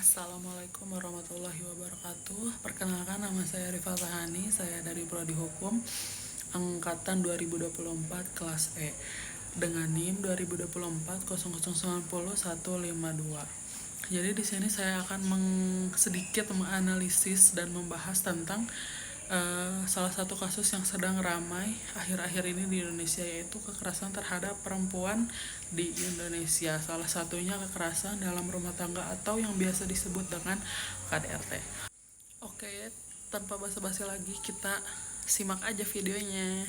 Assalamualaikum warahmatullahi wabarakatuh. Perkenalkan, nama saya Rifa Tahani. Saya dari Prodi Hukum angkatan 2024 kelas E dengan NIM 2024 0090 152. Jadi di sini saya akan sedikit menganalisis dan membahas tentang salah satu kasus yang sedang ramai akhir-akhir ini di Indonesia, yaitu kekerasan terhadap perempuan di Indonesia. Salah satunya kekerasan dalam rumah tangga atau yang biasa disebut dengan KDRT. Oke, tanpa basa-basi lagi, kita simak aja videonya.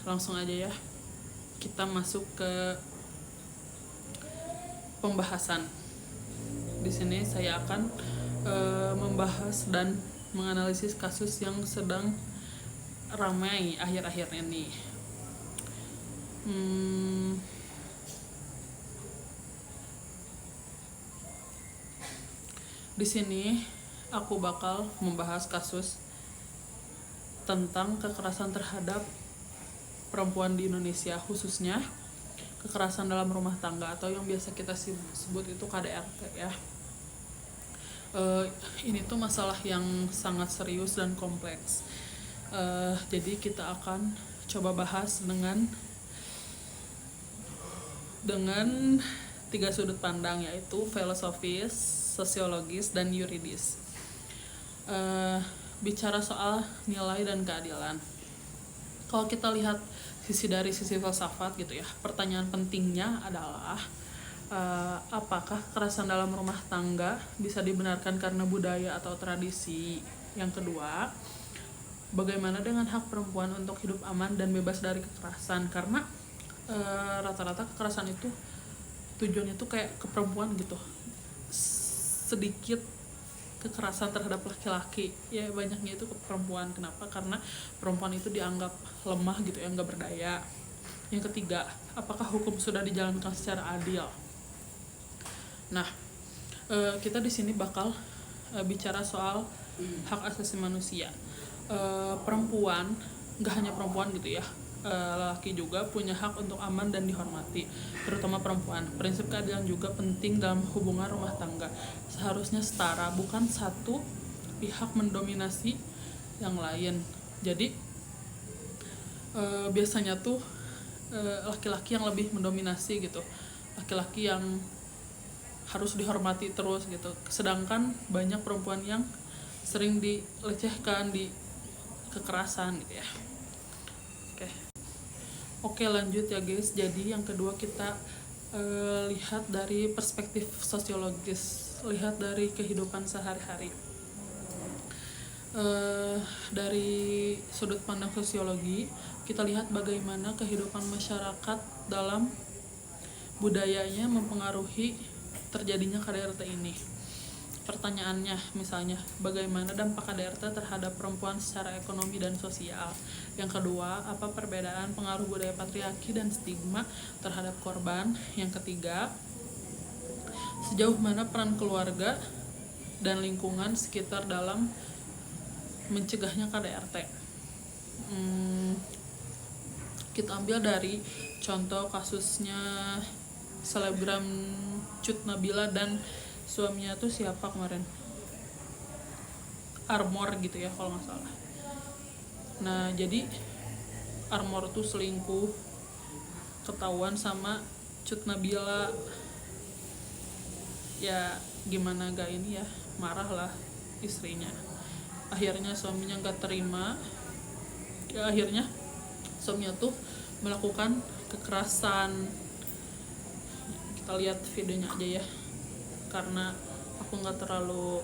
Langsung aja ya, kita masuk ke pembahasan. Di sini saya akan membahas dan menganalisis kasus yang sedang ramai akhir-akhir ini. Di sini aku bakal membahas kasus tentang kekerasan terhadap perempuan di Indonesia, khususnya kekerasan dalam rumah tangga atau yang biasa kita sebut itu KDRT ya. Ini tuh masalah yang sangat serius dan kompleks. Jadi kita akan coba bahas dengan 3 sudut pandang, yaitu filosofis, sosiologis, dan yuridis. Bicara soal nilai dan keadilan, kalau kita lihat dari sisi filsafat gitu ya, pertanyaan pentingnya adalah apakah kekerasan dalam rumah tangga bisa dibenarkan karena budaya atau tradisi? Yang kedua, bagaimana dengan hak perempuan untuk hidup aman dan bebas dari kekerasan? Karena rata-rata kekerasan itu tujuannya tuh kayak ke perempuan gitu. Sedikit kekerasan terhadap laki-laki, ya banyaknya itu ke perempuan. Kenapa? Karena perempuan itu dianggap lemah gitu ya, nggak berdaya. Yang ketiga, apakah hukum sudah dijalankan secara adil? Nah, kita di sini bakal bicara soal hak asasi manusia. Perempuan, nggak hanya perempuan gitu ya, lelaki juga punya hak untuk aman dan dihormati, terutama perempuan. Prinsip keadilan juga penting dalam hubungan rumah tangga. Seharusnya setara, bukan satu pihak mendominasi yang lain. Jadi biasanya tuh laki-laki yang lebih mendominasi gitu, laki-laki yang harus dihormati terus gitu, sedangkan banyak perempuan yang sering dilecehkan, di kekerasan gitu ya. Oke, lanjut ya guys. Jadi yang kedua kita lihat dari perspektif sosiologis, lihat dari kehidupan sehari-hari. Dari sudut pandang sosiologi, kita lihat bagaimana kehidupan masyarakat dalam budayanya mempengaruhi terjadinya KDRT ini. Pertanyaannya misalnya, bagaimana dampak KDRT terhadap perempuan secara ekonomi dan sosial? Yang kedua, apa perbedaan pengaruh budaya patriarki dan stigma terhadap korban? Yang ketiga, sejauh mana peran keluarga dan lingkungan sekitar dalam mencegahnya KDRT? Kita ambil dari contoh kasusnya selebgram Cut Nabila dan suaminya tuh siapa kemarin, Armor gitu ya kalau nggak salah. Nah, jadi Armor tuh selingkuh, ketahuan sama Cut Nabila. Ya gimana gak ini ya, marah lah istrinya. Akhirnya suaminya gak terima, ya akhirnya suaminya tuh melakukan kekerasan. Kita lihat videonya aja ya, karena aku nggak terlalu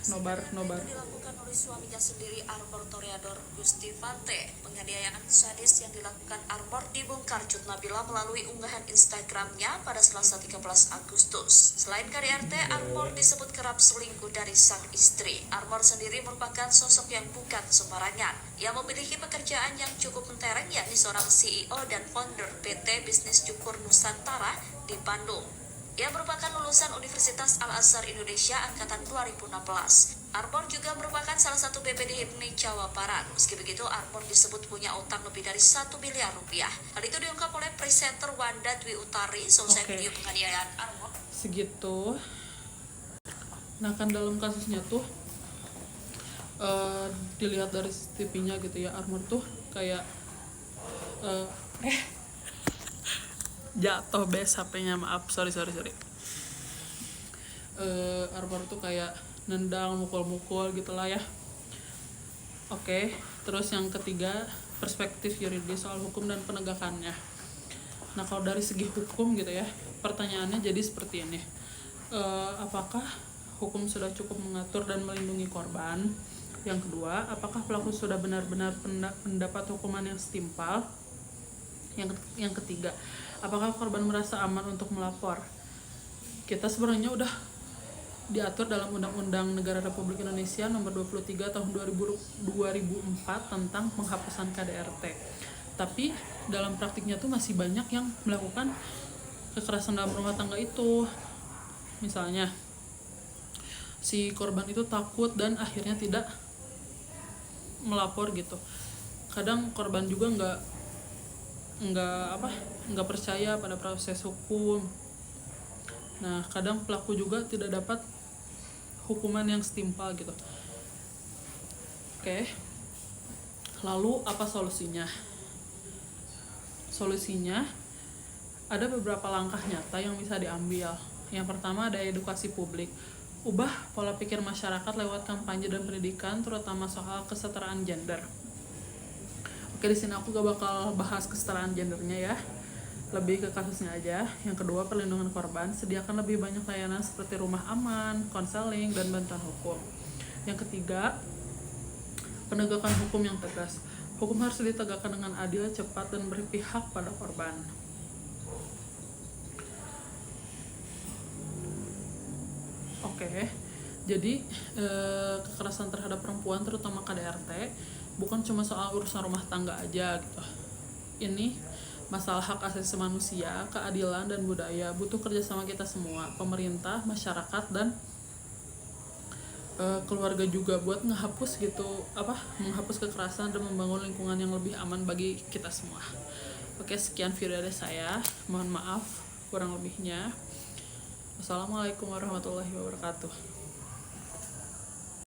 nobar. Dilakukan oleh suaminya sendiri, Armor Toreador Gustivante. Penganiayaan sadis yang dilakukan Armor dibongkar Cut Nabila melalui unggahan Instagramnya pada Selasa 13 Agustus. Selain KDRT, Armor disebut kerap selingkuh dari sang istri. Armor sendiri merupakan sosok yang bukan sembarangan. Ia memiliki pekerjaan yang cukup mentereng, yakni seorang CEO dan founder PT Bisnis Cukur Nusantara di Bandung. Ia merupakan lulusan Universitas Al-Azhar Indonesia angkatan 2016. Arbor juga merupakan salah satu BPD HIPMI Jawa Barat. Meski begitu, Arbor disebut punya utang lebih dari 1 miliar rupiah. Hal itu diungkap oleh presenter Wanda Dwi Utari selesai video penganiayaan Arbor. Segitu. Nah kan dalam kasusnya tuh dilihat dari CCTV-nya gitu ya, Armor tuh kayak jatuh bes HP-nya, maaf, sorry. Armor tuh kayak nendang, mukul-mukul gitulah ya. Oke, terus yang ketiga, perspektif yuridis soal hukum dan penegakannya. Nah kalau dari segi hukum gitu ya, pertanyaannya jadi seperti ini. Apakah hukum sudah cukup mengatur dan melindungi korban? Yang kedua, apakah pelaku sudah benar-benar mendapat hukuman yang setimpal? Yang ketiga, apakah korban merasa aman untuk melapor? Kita sebenarnya udah diatur dalam Undang-Undang Negara Republik Indonesia Nomor 23 Tahun 2004 tentang penghapusan KDRT. Tapi dalam praktiknya tuh masih banyak yang melakukan kekerasan dalam rumah tangga itu. Misalnya si korban itu takut dan akhirnya tidak melapor gitu. Kadang korban juga nggak percaya pada proses hukum. Nah kadang pelaku juga tidak dapat hukuman yang setimpal gitu. Oke, lalu apa solusinya? Solusinya ada beberapa langkah nyata yang bisa diambil. Yang pertama ada edukasi publik. Ubah pola pikir masyarakat lewat kampanye dan pendidikan, terutama soal kesetaraan gender. Oke, di sini aku gak bakal bahas kesetaraan gendernya ya, lebih ke kasusnya aja. Yang kedua, perlindungan korban. Sediakan lebih banyak layanan seperti rumah aman, konseling, dan bantuan hukum. Yang ketiga, penegakan hukum yang tegas. Hukum harus ditegakkan dengan adil, cepat, dan berpihak pada korban. Oke, jadi kekerasan terhadap perempuan terutama KDRT bukan cuma soal urusan rumah tangga aja gitu. Ini masalah hak asasi manusia, keadilan, dan budaya. Butuh kerjasama kita semua, pemerintah, masyarakat, dan keluarga juga buat menghapus kekerasan dan membangun lingkungan yang lebih aman bagi kita semua. Oke, sekian video dari saya. Mohon maaf kurang lebihnya. Wassalamualaikum warahmatullahi wabarakatuh.